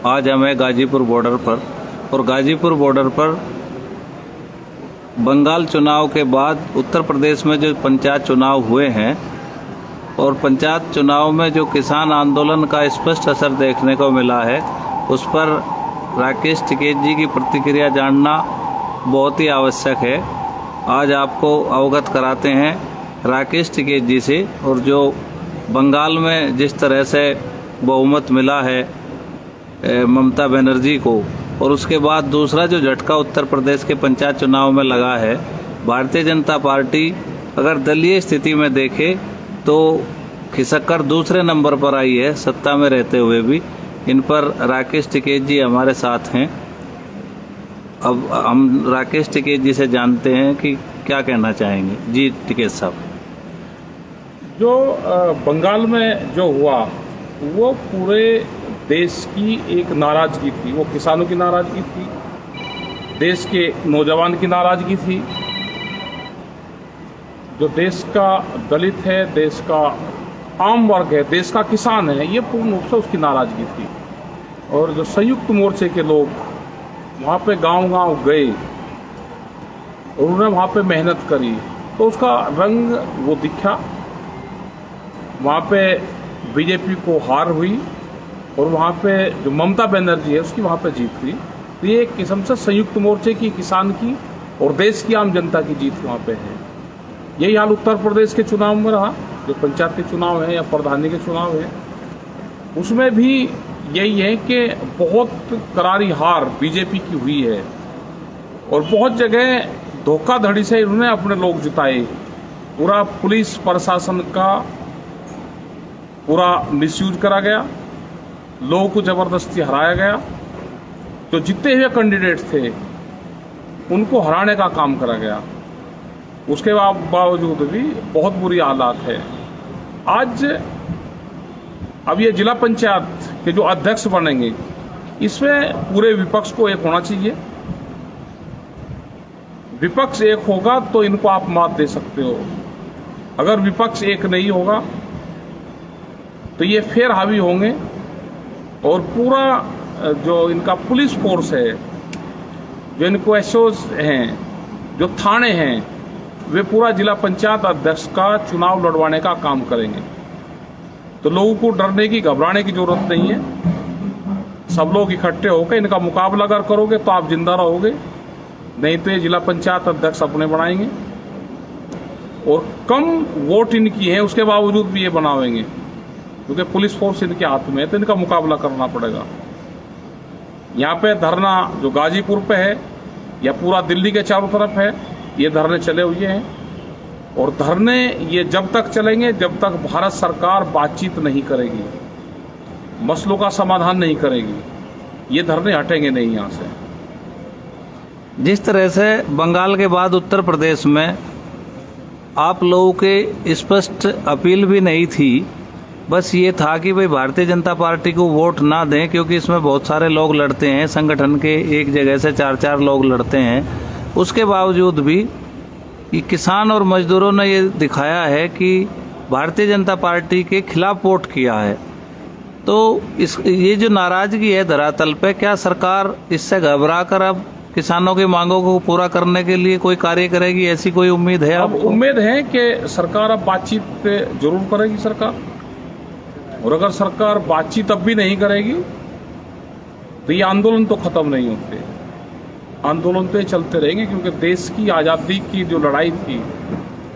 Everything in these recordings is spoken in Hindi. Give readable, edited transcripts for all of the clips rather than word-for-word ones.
आज हम हैं गाजीपुर बॉर्डर पर, और गाजीपुर बॉर्डर पर बंगाल चुनाव के बाद उत्तर प्रदेश में जो पंचायत चुनाव हुए हैं और पंचायत चुनाव में जो किसान आंदोलन का स्पष्ट असर देखने को मिला है, उस पर राकेश टिकैत जी की प्रतिक्रिया जानना बहुत ही आवश्यक है। आज आपको अवगत कराते हैं राकेश टिकैत जी से, और जो बंगाल में जिस तरह से बहुमत मिला है ममता बनर्जी को, और उसके बाद दूसरा जो झटका उत्तर प्रदेश के पंचायत चुनाव में लगा है, भारतीय जनता पार्टी अगर दलीय स्थिति में देखे तो खिसक कर दूसरे नंबर पर आई है सत्ता में रहते हुए भी। इन पर राकेश टिकैत जी हमारे साथ हैं। अब हम राकेश टिकैत जी से जानते हैं कि क्या कहना चाहेंगे। जी टिकैत साहब, जो बंगाल में जो हुआ वो पूरे देश की एक नाराजगी थी। वो किसानों की नाराजगी थी, देश के नौजवान की नाराजगी थी, जो देश का दलित है, देश का आम वर्ग है, देश का किसान है, ये पूर्ण रूप से उसकी नाराजगी थी। और जो संयुक्त मोर्चे के लोग वहाँ पे गांव-गांव गए और उन्होंने वहाँ पे मेहनत करी, तो उसका रंग वो दिखा। वहाँ पे बीजेपी को हार हुई और वहाँ पे जो ममता बनर्जी है उसकी वहाँ पे जीत हुई। तो ये एक किस्म से संयुक्त मोर्चे की, किसान की और देश की आम जनता की जीत वहाँ पे है। यही हाल उत्तर प्रदेश के चुनाव में रहा, जो पंचायत के चुनाव है या प्रधानी के चुनाव है, उसमें भी यही है कि बहुत करारी हार बीजेपी की हुई है और बहुत जगह धोखाधड़ी से इन्होंने अपने लोग जिताए। पूरा पुलिस प्रशासन का पूरा मिसयूज करा गया, लोगों को जबरदस्ती हराया गया। जो जीते हुए कैंडिडेट थे उनको हराने का काम करा गया। उसके बावजूद भी बहुत बुरी हालात है। आज अब ये जिला पंचायत के जो अध्यक्ष बनेंगे, इसमें पूरे विपक्ष को एक होना चाहिए। विपक्ष एक होगा तो इनको आप मात दे सकते हो। अगर विपक्ष एक नहीं होगा तो ये फिर हावी होंगे और पूरा जो इनका पुलिस फोर्स है, जो इनको एसओज हैं, जो थाने हैं, वे पूरा जिला पंचायत अध्यक्ष का चुनाव लड़वाने का काम करेंगे। तो लोगों को डरने की, घबराने की जरूरत नहीं है। सब लोग इकट्ठे होकर इनका मुकाबला अगर करोगे तो आप जिंदा रहोगे, नहीं तो ये जिला पंचायत अध्यक्ष अपने बनाएंगे। और कम वोट इनकी है उसके बावजूद भी ये बनावेंगे, क्योंकि पुलिस फोर्स इनके हाथ में है, तो इनका मुकाबला करना पड़ेगा। यहाँ पे धरना जो गाजीपुर पे है या पूरा दिल्ली के चारों तरफ है, ये धरने चले हुए हैं। और धरने ये जब तक चलेंगे जब तक भारत सरकार बातचीत नहीं करेगी, मसलों का समाधान नहीं करेगी, ये धरने हटेंगे नहीं यहाँ से। जिस तरह से बंगाल के बाद उत्तर प्रदेश में आप लोगों के स्पष्ट अपील भी नहीं थी, बस ये था कि भाई भारतीय जनता पार्टी को वोट ना दें, क्योंकि इसमें बहुत सारे लोग लड़ते हैं, संगठन के एक जगह से 4-4 लोग लड़ते हैं। उसके बावजूद भी ये किसान और मजदूरों ने ये दिखाया है कि भारतीय जनता पार्टी के खिलाफ वोट किया है। तो ये जो नाराजगी है धरातल पे, क्या सरकार इससे घबरा कर अब किसानों की मांगों को पूरा करने के लिए कोई कार्य करेगी, ऐसी कोई उम्मीद है? अब उम्मीद है कि सरकार अब बातचीत पे जरूर करेगी सरकार। और अगर सरकार बातचीत अब भी नहीं करेगी तो ये आंदोलन तो खत्म नहीं होते, आंदोलन तो चलते रहेंगे। क्योंकि देश की आज़ादी की जो लड़ाई थी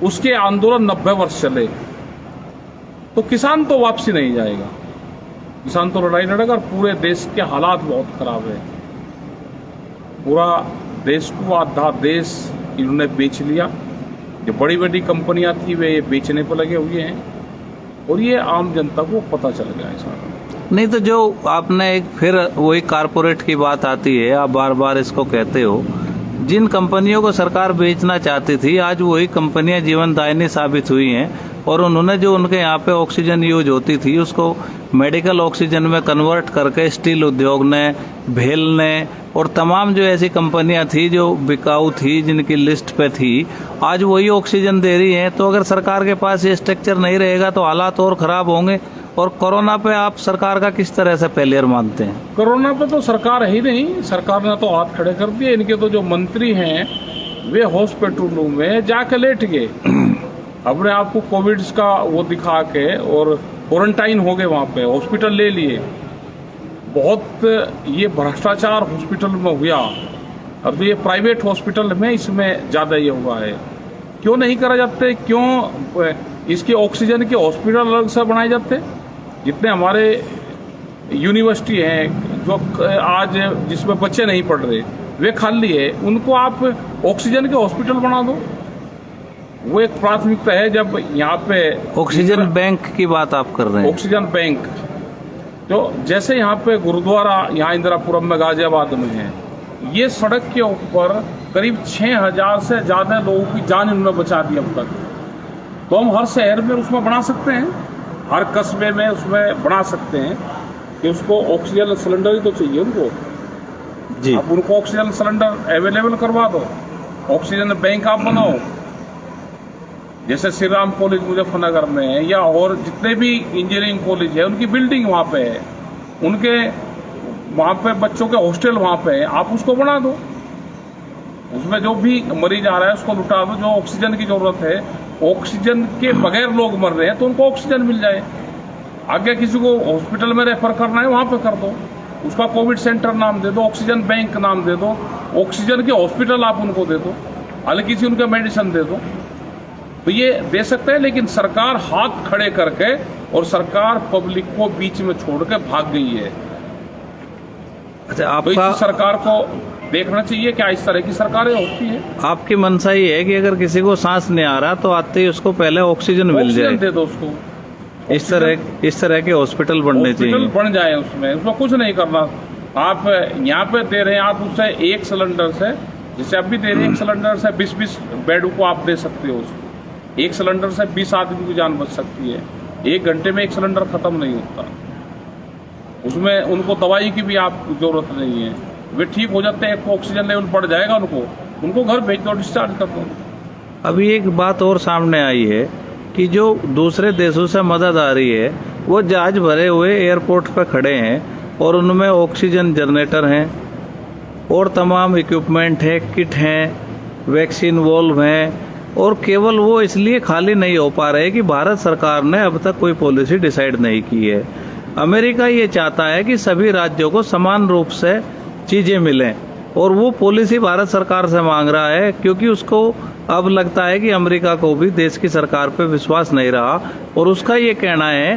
उसके आंदोलन 90 वर्ष चले, तो किसान तो वापसी नहीं जाएगा। किसान तो लड़ाई लड़ेगा। और पूरे देश के हालात बहुत खराब है। पूरा देश को आधा देश इन्होंने बेच लिया। जो बड़ी बड़ी कंपनियां थी वे ये बेचने पर लगे हुए हैं और ये आम जनता को पता चल गया है सारा। नहीं तो जो आपने एक फिर वही कारपोरेट की बात आती है, आप बार बार इसको कहते हो, जिन कंपनियों को सरकार बेचना चाहती थी आज वही कंपनियां जीवनदायिनी साबित हुई हैं और उन्होंने जो उनके यहाँ पे ऑक्सीजन यूज होती थी उसको मेडिकल ऑक्सीजन में कन्वर्ट करके स्टील उद्योग ने, भेल ने और तमाम जो ऐसी कंपनियां थी जो बिकाऊ थी, जिनकी लिस्ट पे थी, आज वही ऑक्सीजन दे रही हैं। तो अगर सरकार के पास ये स्ट्रक्चर नहीं रहेगा तो हालात और ख़राब होंगे और कोरोना पे आप सरकार का किस तरह से फेलियर मानते हैं? कोरोना पे तो सरकार है ही नहीं, सरकार ने तो हाथ खड़े कर दिए। इनके तो जो मंत्री हैं वे हॉस्पिटलों में जाके लेट गए, अपने आप को कोविड का वो दिखा के और क्वारंटाइन हो गए, वहाँ पे हॉस्पिटल ले लिए। बहुत ये भ्रष्टाचार हॉस्पिटल में हुआ। अब ये प्राइवेट हॉस्पिटल में इसमें ज़्यादा ये हुआ है। क्यों नहीं करा जाते? क्यों इसके ऑक्सीजन के हॉस्पिटल अलग से बनाए जाते? जितने हमारे यूनिवर्सिटी हैं जो आज जिसमें बच्चे नहीं पढ़ रहे वे खाली है, उनको आप ऑक्सीजन के हॉस्पिटल बना दो। वो एक प्राथमिकता है। जब यहाँ पे ऑक्सीजन बैंक की बात आप कर रहे हैं? ऑक्सीजन बैंक तो जैसे यहाँ पे गुरुद्वारा यहाँ इंदिरापुरम में गाजियाबाद में है, ये सड़क के ऊपर करीब 6000 से ज़्यादा लोगों की जान इन्होंने बचा दी अब तक। तो हम हर शहर में उसमें बना सकते हैं, हर कस्बे में उसमें बना सकते हैं कि उसको ऑक्सीजन सिलेंडर ही तो चाहिए उनको जी। अब उनको ऑक्सीजन सिलेंडर अवेलेबल करवा दो, ऑक्सीजन बैंक आप बनाओ। जैसे श्री राम कॉलेज मुजफ्फरनगर में है या और जितने भी इंजीनियरिंग कॉलेज है उनकी बिल्डिंग वहाँ पे है, उनके वहाँ पे बच्चों के हॉस्टल वहाँ पे है, आप उसको बना दो। उसमें जो भी मरीज आ रहा है उसको लुटा दो। जो ऑक्सीजन की जरूरत है, ऑक्सीजन के बगैर लोग मर रहे हैं तो उनको ऑक्सीजन मिल जाए। आगे किसी को हॉस्पिटल में रेफर करना है वहाँ पे कर दो, उसका कोविड सेंटर नाम दे दो, ऑक्सीजन बैंक नाम दे दो, ऑक्सीजन के हॉस्पिटल आप उनको दे दो, हल्की सी उनका मेडिसिन दे दो। तो ये दे सकते हैं, लेकिन सरकार हाथ खड़े करके और सरकार पब्लिक को बीच में छोड़ के भाग गई है। अच्छा, तो आपका इस सरकार को देखना चाहिए क्या इस तरह की सरकारें होती है। आपकी मंशा ये है कि अगर किसी को सांस नहीं आ रहा तो आते ही उसको पहले ऑक्सीजन मिल जाए, दे दो उसको। इस तरह के हॉस्पिटल बनने चाहिए, बन जाए। उसमें कुछ नहीं करना। आप यहाँ पे दे रहे हैं, आप उससे एक सिलेंडर से, जैसे अब भी दे रहे हैं, एक सिलेंडर से 20-20 बेड को आप दे सकते हो। उसको एक सिलेंडर से 20 आदमी की जान बच सकती है। 1 घंटे में एक सिलेंडर खत्म नहीं होता। उसमें उनको दवाई की भी आप जरूरत नहीं है, वे ठीक हो जाते हैं। ऑक्सीजन लेवल बढ़ जाएगा, उनको घर भेज दो, डिस्चार्ज कर दो। अभी एक बात और सामने आई है कि जो दूसरे देशों से मदद आ रही है वो जहाज भरे हुए एयरपोर्ट पर खड़े हैं और उनमें ऑक्सीजन जनरेटर हैं और तमाम इक्विपमेंट है, किट हैं, वैक्सीन वॉल्व हैं, और केवल वो इसलिए खाली नहीं हो पा रहे कि भारत सरकार ने अब तक कोई पॉलिसी डिसाइड नहीं की है। अमेरिका ये चाहता है कि सभी राज्यों को समान रूप से चीजें मिलें और वो पॉलिसी भारत सरकार से मांग रहा है, क्योंकि उसको अब लगता है कि अमेरिका को भी देश की सरकार पे विश्वास नहीं रहा और उसका ये कहना है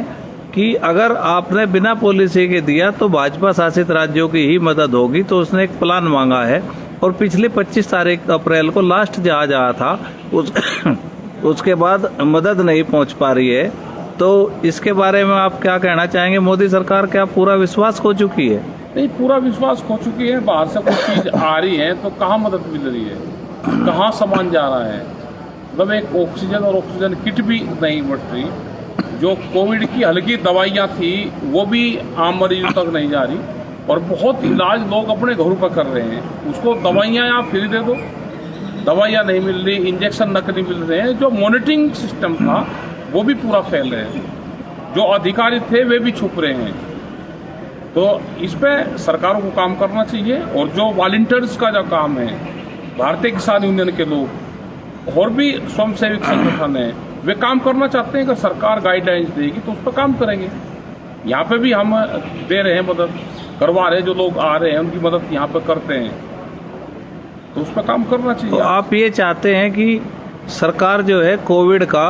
कि अगर आपने बिना पॉलिसी के दिया तो भाजपा शासित राज्यों की ही मदद होगी। तो उसने एक प्लान मांगा है और पिछले 25 अप्रैल को लास्ट जहाज आया था, उसके बाद मदद नहीं पहुंच पा रही है। तो इसके बारे में आप क्या कहना चाहेंगे? मोदी सरकार क्या पूरा विश्वास खो चुकी है? नहीं, पूरा विश्वास खो चुकी है। बाहर से कुछ चीज आ रही है तो कहाँ मदद मिल रही है, कहाँ सामान जा रहा है? मतलब एक ऑक्सीजन और ऑक्सीजन किट भी नहीं बढ़ रही। जो कोविड की हल्की दवाइयाँ थी वो भी आम मरीजों तक नहीं जा रही और बहुत इलाज लोग अपने घरों पर कर रहे हैं। उसको दवाइयाँ आप फ्री दे दो, दवाइयाँ नहीं मिल रही, इंजेक्शन नकली मिल रहे हैं। जो मॉनिटरिंग सिस्टम था वो भी पूरा फेल है, जो अधिकारी थे वे भी छुप रहे हैं। तो इस पे सरकारों को काम करना चाहिए। और जो वॉलंटियर्स का जो काम है, भारतीय किसान यूनियन के लोग और भी स्वयंसेवी संगठन है, वे काम करना चाहते हैं। अगर सरकार गाइडलाइंस देगी तो उस पर काम करेंगे। यहाँ पे भी हम दे रहे हैं, मदद करवा रहे हैं। जो लोग आ रहे हैं उनकी मदद यहाँ पे करते हैं, तो उस पर काम करना चाहिए। तो आप ये चाहते हैं कि सरकार जो है कोविड का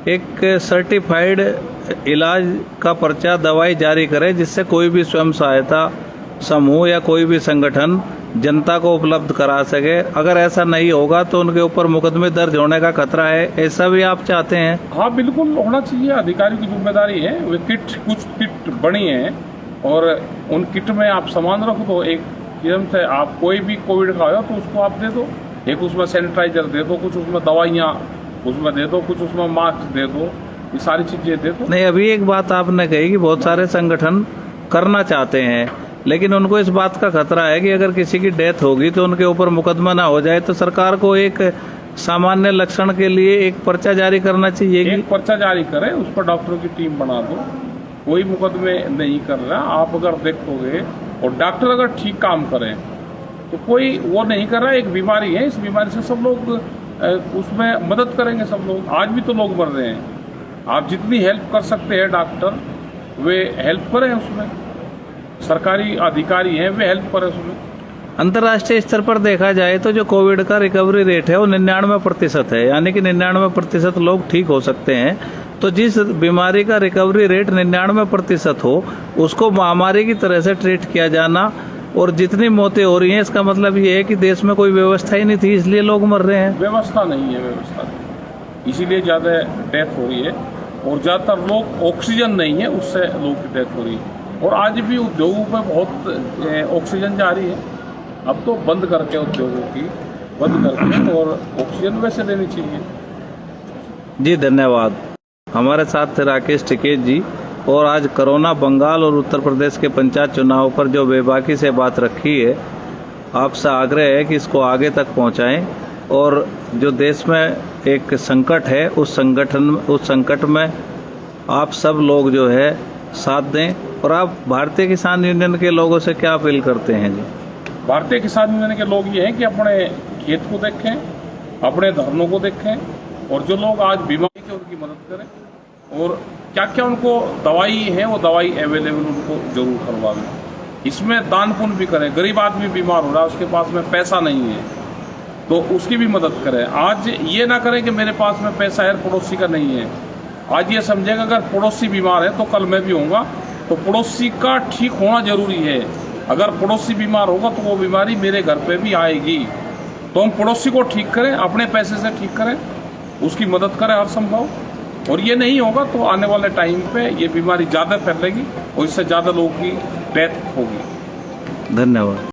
एक सर्टिफाइड इलाज का पर्चा, दवाई जारी करे जिससे कोई भी स्वयं सहायता समूह या कोई भी संगठन जनता को उपलब्ध करा सके। अगर ऐसा नहीं होगा तो उनके ऊपर मुकदमे दर्ज होने का खतरा है, ऐसा भी आप चाहते हैं? हाँ, बिल्कुल होना चाहिए। अधिकारी की जिम्मेदारी है। वे कुछ किट बनी है और उन किट में आप सामान रख दो। एक किस्म से आप कोई भी कोविड का हो तो उसको आप दे दो। एक उसमें सैनिटाइजर दे दो, कुछ उसमें दवाइयाँ उसमें दे दो, कुछ उसमें मास्क दे दो, ये सारी चीजें दे दो। नहीं, अभी एक बात आपने कही कि बहुत सारे संगठन करना चाहते हैं, लेकिन उनको इस बात का खतरा है कि अगर किसी की डेथ होगी तो उनके ऊपर मुकदमा ना हो जाए। तो सरकार को एक सामान्य लक्षण के लिए एक पर्चा जारी करना चाहिए। एक पर्चा जारी करे, उस पर डॉक्टरों की टीम बना दो कोई मुकदमे नहीं कर रहा। आप अगर देखोगे और डॉक्टर अगर ठीक काम करें तो कोई वो नहीं कर रहा। एक बीमारी है, इस बीमारी से सब लोग उसमें मदद करेंगे। सब लोग, आज भी तो लोग मर रहे हैं। आप जितनी हेल्प कर सकते हैं डॉक्टर, वे हेल्प करें उसमें। सरकारी अधिकारी हैं, वे हेल्प करें उसमें। अंतर्राष्ट्रीय स्तर पर देखा जाए तो जो कोविड का रिकवरी रेट है वो 99% है, यानी कि 99% लोग ठीक हो सकते हैं। तो जिस बीमारी का रिकवरी रेट 99% हो, उसको महामारी की तरह से ट्रीट किया जाना, और जितनी मौतें हो रही हैं इसका मतलब ये है कि देश में कोई व्यवस्था ही नहीं थी, इसलिए लोग मर रहे हैं। व्यवस्था नहीं है, व्यवस्था नहीं, इसीलिए ज़्यादा डेथ हो रही है। और ज़्यादातर लोग, ऑक्सीजन नहीं है, उससे लोगों की डेथ हो रही है। और आज भी उद्योगों पर बहुत ऑक्सीजन जा रही है। अब तो बंद करके उद्योगों की बंद करके और ऑक्सीजन वैसे देनी चाहिए। जी धन्यवाद। हमारे साथ थे राकेश टिकेत जी, और आज कोरोना बंगाल और उत्तर प्रदेश के पंचायत चुनाव पर जो बेबाकी से बात रखी है, आपसे आग्रह है कि इसको आगे तक पहुंचाएं, और जो देश में एक संकट है उस संकट में आप सब लोग जो है साथ दें। और आप भारतीय किसान यूनियन के लोगों से क्या अपील करते हैं जी? भारतीय किसान यूनियन के लोग ये हैं कि अपने खेत को देखें, अपने धरनों को देखें, और जो लोग आज बीमारी के उनकी मदद करें, और क्या क्या उनको दवाई है वो दवाई अवेलेबल उनको जरूर करवा दें। इसमें दान पुण्य भी करें। गरीब आदमी बीमार हो रहा है, उसके पास में पैसा नहीं है, तो उसकी भी मदद करें। आज ये ना करें कि मेरे पास में पैसा है, पड़ोसी का नहीं है। आज ये समझेगा अगर पड़ोसी बीमार है तो कल मैं भी होऊंगा, तो पड़ोसी का ठीक होना जरूरी है। अगर पड़ोसी बीमार होगा तो वो बीमारी मेरे घर पे भी आएगी। तो हम पड़ोसी को ठीक करें, अपने पैसे से ठीक करें, उसकी मदद करें हर संभव। और ये नहीं होगा तो आने वाले टाइम पे ये बीमारी ज़्यादा फैलेगी और इससे ज़्यादा लोगों की डेथ होगी। धन्यवाद।